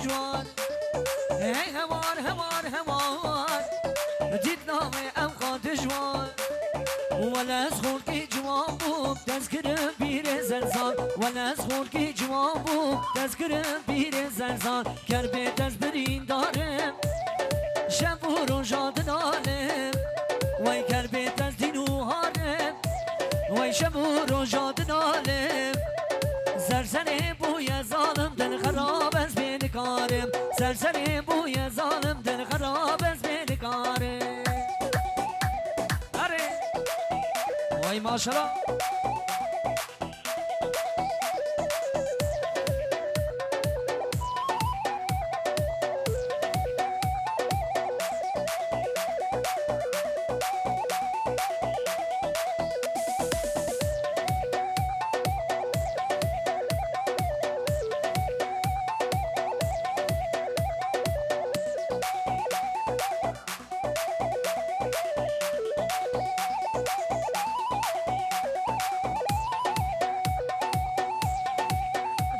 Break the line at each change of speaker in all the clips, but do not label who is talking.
جوان هی هوار هوار هوار جيت نامي اوقات جوان ولا سخور كي جوان بو تذكر بير زلزال ولا سخور كي جوان بو تذكر بير زلزال كربي تزدرين دارم شب و روجات نالم وای كربي تزدين وهارم وای شب و روجات نالم سرسری بوی ظالم دل خراب از بین کارم سرسری بوی ظالم دل خراب از بین کارم آره وای ماشالله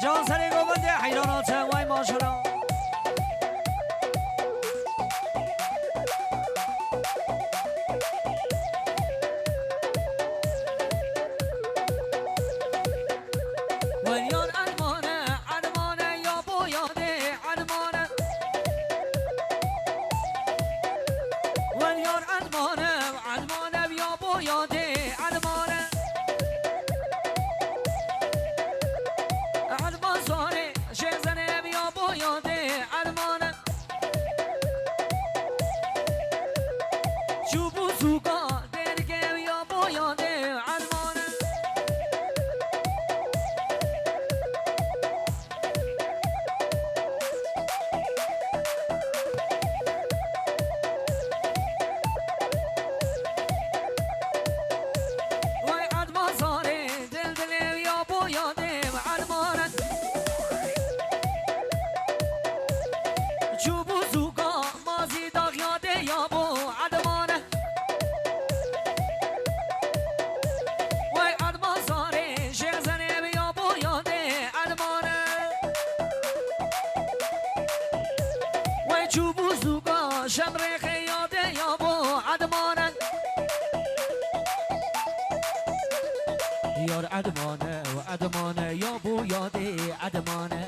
جان سری گوبنده حیرانات وای ماشالله ولیان علمانه علمانه یا بویاده علمانه ولیان علمانه علمانه یا بویاده علمانه علمان ساره شزنه بیا بویاده علمانه چوبو سوکا درگه بیا بویاده علمانه وای علمان ساره دل دل بیا بویاده علمانه چوبو سوکا مازی داغ یاده یا بو علمانه وای علمان ساره شزنه بیا بویاده علمانه وای چوبو سوکا شمره خیاده یا بو علمانه یار علمانه و علمانه یا بو یاده علمانه